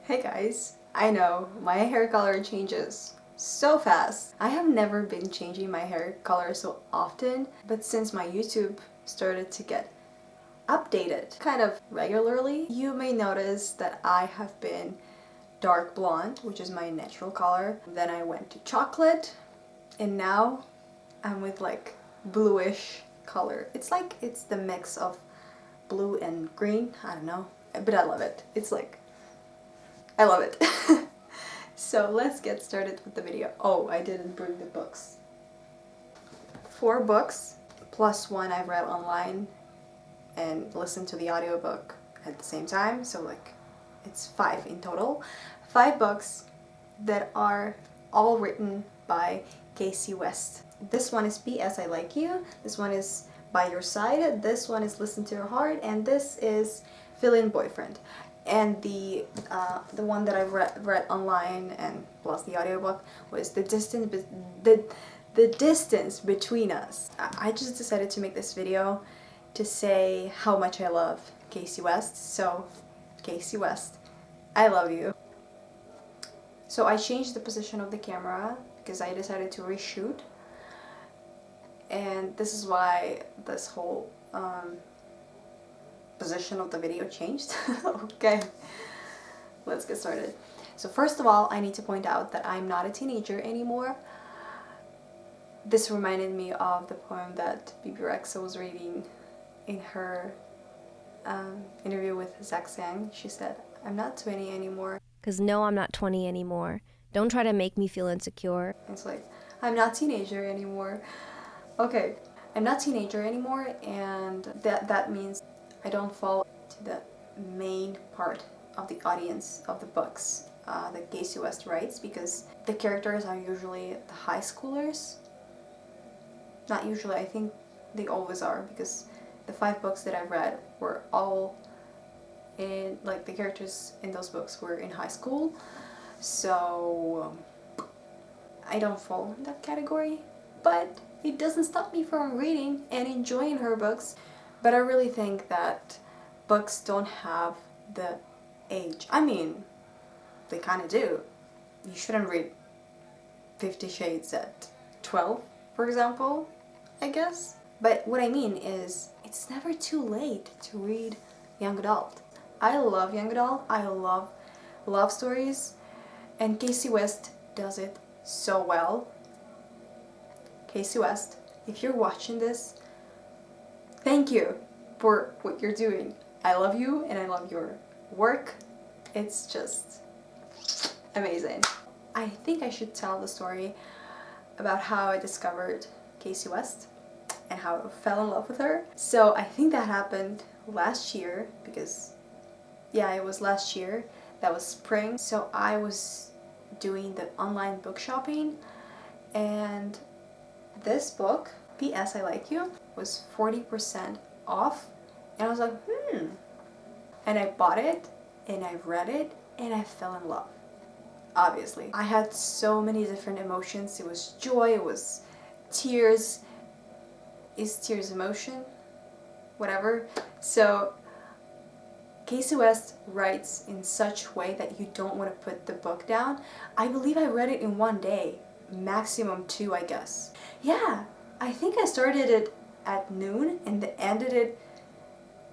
Hey guys, I know my hair color changes so fast. I have never been changing my hair color so often, but since my YouTube started to get updated kind of regularly, you may notice that I have been dark blonde, which is my natural color. Then I went to chocolate, and now I'm with like bluish color. It's like it's the mix of blue and green. I don't know, but I love it. I love it. So let's get started with the video. Oh, I didn't bring the books. 4 books plus one I've read online and listened to the audiobook at the same time. So like it's 5 in total. 5 books that are all written by Kasie West. This one is P.S. I Like You. This one is By Your Side. This one is Listen to Your Heart. And this is Fill-in Boyfriend. And the one that I read online and plus the audiobook was the distance between us. I just decided to make this video to say how much I love Kasie West. So Kasie West, I love you. So I changed the position of the camera because I decided to reshoot, and this is why this whole position of the video changed. Okay, let's get started. So first of all, I need to point out that I'm not a teenager anymore. This reminded me of the poem that Bibi Rexa was reading in her interview with Zach Sang. She said, "I'm not 20 anymore." 'Cause no, I'm not 20 anymore. Don't try to make me feel insecure. It's like, I'm not teenager anymore. Okay, I'm not teenager anymore, and that means I don't fall to the main part of the audience of the books that Kasie West writes, because the characters are usually the high schoolers. Not usually, I think they always are, because the 5 books that I read were all in, like, the characters in those books were in high school. So I don't fall in that category, but it doesn't stop me from reading and enjoying her books. But I really think that books don't have the age. I mean, they kind of do. You shouldn't read 50 Shades at 12, for example, I guess. But what I mean is, it's never too late to read young adult. I love young adult. I love love stories, and Kasie West does it so well. Kasie West, if you're watching this, thank you for what you're doing. I love you and I love your work. It's just amazing. I think I should tell the story about how I discovered Kasie West and how I fell in love with her. So I think that happened last year, because yeah, it was last year. That was spring. So I was doing the online book shopping, and this book, P.S. I Like You, was 40% off, and I was like, and I bought it and I read it and I fell in love. Obviously, I had so many different emotions. It was joy, it was tears. Is tears emotion? Whatever. So Kasie West writes in such a way that you don't want to put the book down. I believe I read it in one day, maximum 2, I guess. Yeah, I think I started it at noon and ended it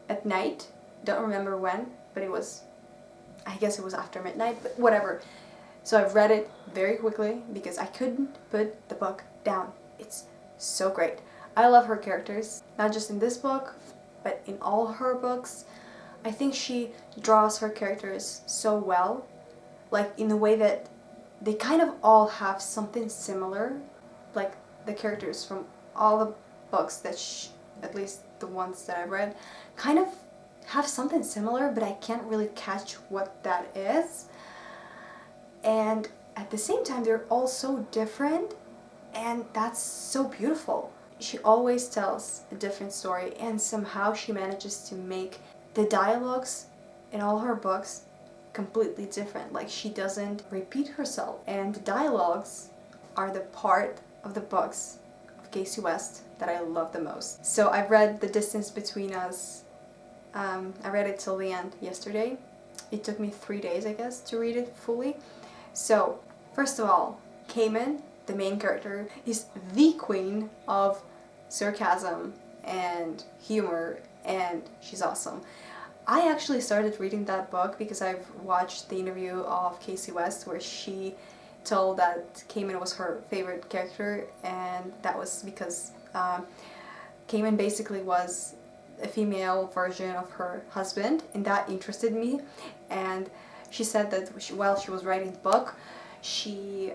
at night. Don't remember when, but it was, I guess it was after midnight, but whatever. So I've read it very quickly because I couldn't put the book down. It's so great. I love her characters, not just in this book, but in all her books. I think she draws her characters so well, like in a way that they kind of all have something similar, like the characters from all the books that at least the ones that I've read, kind of have something similar, but I can't really catch what that is. And at the same time, they're all so different, and that's so beautiful. She always tells a different story, and somehow she manages to make the dialogues in all her books completely different. Like, she doesn't repeat herself, and the dialogues are the part of the books of Kasie West that I love the most. So I've read The Distance Between Us. I read it till the end yesterday, it took me 3 days, I guess, to read it fully. So, first of all, Cayman, the main character, is the queen of sarcasm and humor, and she's awesome. I actually started reading that book because I've watched the interview of Kasie West where she told that Cayman was her favorite character, and that was because Cayman basically was a female version of her husband, and that interested me. And she said that while she was writing the book, she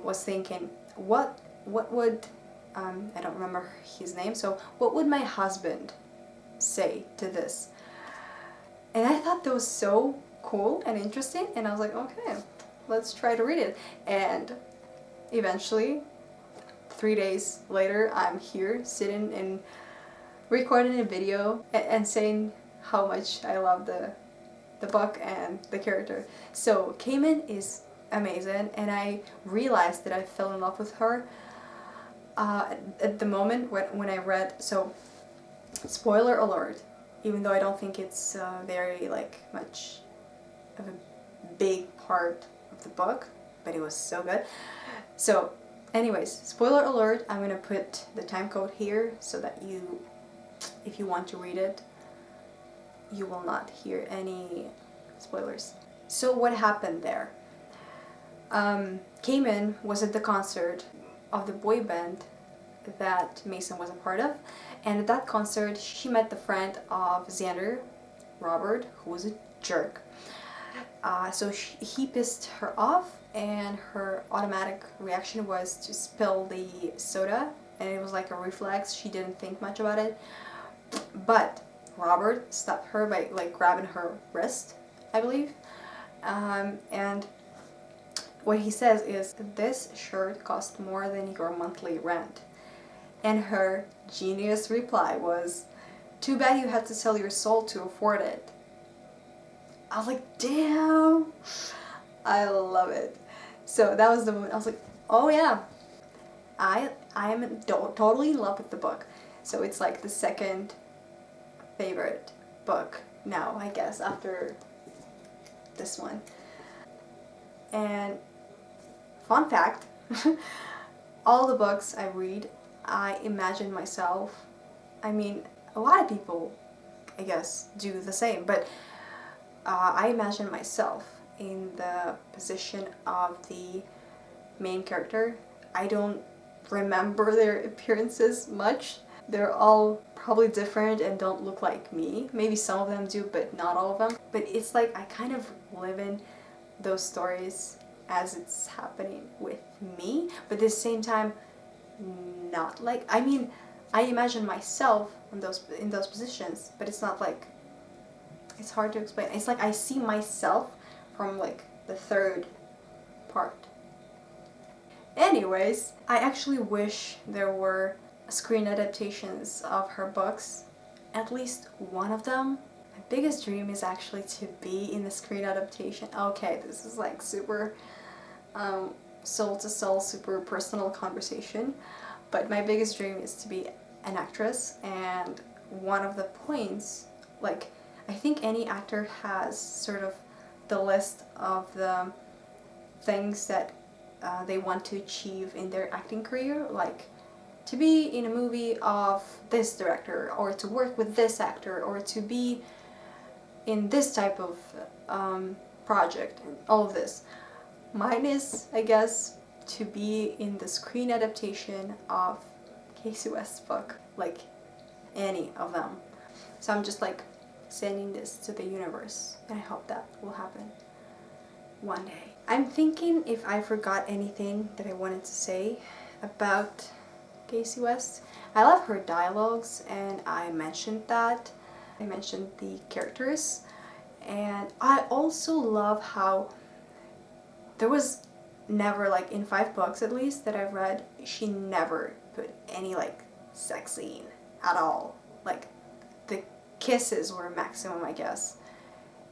was thinking, what would I don't remember his name, so what would my husband say to this? And I thought that was so cool and interesting, and I was like, okay, let's try to read it. And eventually, 3 days later, I'm here sitting and recording a video and saying how much I love the book and the character. So Cayman is amazing, and I realized that I fell in love with her at the moment when I read. So, spoiler alert, even though I don't think it's very much of a big part of the book, but it was so good. So anyways, spoiler alert, I'm gonna put the time code here so that you, if you want to read it, you will not hear any spoilers. So what happened there? Cayman was at the concert of the boy band that Mason was a part of, and at that concert she met the friend of Xander, Robert, who was a jerk. So he pissed her off, and her automatic reaction was to spill the soda, and it was like a reflex. She didn't think much about it, but Robert stopped her by grabbing her wrist, I believe, and what he says is, "This shirt cost more than your monthly rent." And her genius reply was, "Too bad you had to sell your soul to afford it." I was like, damn, I love it. So that was the moment I was like, oh yeah, I am totally in love with the book. So it's like the second favorite book now, I guess, after this one. And fun fact, all the books I read, I imagine myself. I mean, a lot of people, I guess, do the same, but I imagine myself in the position of the main character. I don't remember their appearances much. They're all probably different and don't look like me. Maybe some of them do, but not all of them. But it's like I kind of live in those stories as it's happening with me, but at the same time, not like, I mean, I imagine myself in those positions, but it's not like, it's hard to explain. It's like I see myself from like the third part. Anyways, I actually wish there were screen adaptations of her books, at least one of them. My biggest dream is actually to be in the screen adaptation. Okay, this is like super soul to soul, super personal conversation, but my biggest dream is to be an actress, and one of the points, like, I think any actor has sort of the list of the things that they want to achieve in their acting career, like to be in a movie of this director, or to work with this actor, or to be in this type of project, and all of this. Mine is, I guess, to be in the screen adaptation of Kasie West's book, like any of them. So I'm just like sending this to the universe, and I hope that will happen one day. I'm thinking if I forgot anything that I wanted to say about Kasie West. I love her dialogues, and I mentioned that. I mentioned the characters, and I also love how there was never, like in 5 books at least that I've read, she never put any like sex scene at all. Like the kisses were maximum, I guess.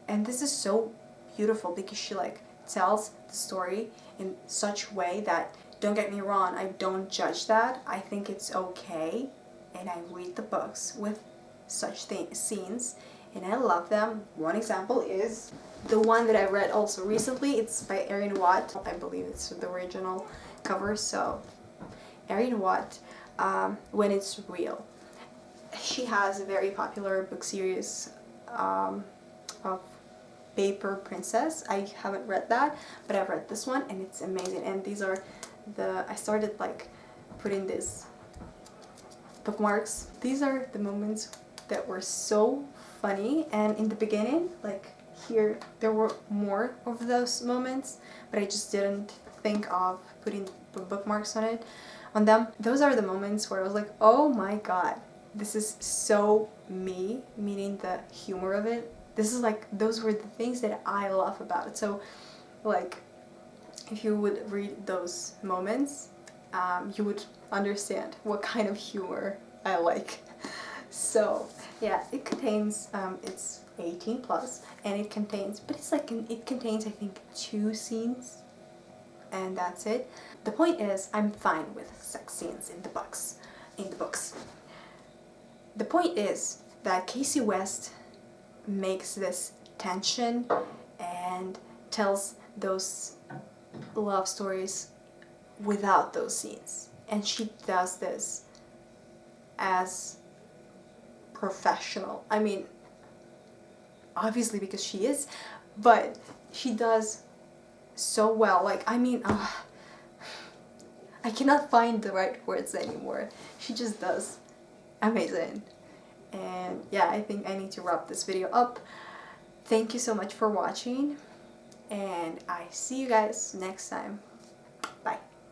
And this is so beautiful because she like tells the story in such way that, don't get me wrong, I don't judge that. I think it's okay, and I read the books with such scenes, and I love them. One example is the one that I read also recently. It's by Erin Watt. I believe it's the original cover. So Erin Watt, When It's Real. She has a very popular book series of Paper Princess. I haven't read that, but I've read this one and it's amazing. And these are I started like putting these bookmarks. These are the moments that were so funny, and in the beginning, like here, there were more of those moments, but I just didn't think of putting bookmarks on them. Those are the moments where I was like, oh my god, this is so me, meaning the humor of it. This is like, those were the things that I love about it. So like, if you would read those moments, you would understand what kind of humor I like. So yeah, it contains, it's 18 plus, and it contains, but it's like, it contains I think 2 scenes, and that's it. The point is, I'm fine with sex scenes in the books. The point is that Kasie West makes this tension and tells those love stories without those scenes, and she does this as professional. I mean, obviously because she is, but she does so well. Like, I mean, I cannot find the right words anymore. She just does amazing. And yeah, I think I need to wrap this video up. Thank you so much for watching, and I see you guys next time.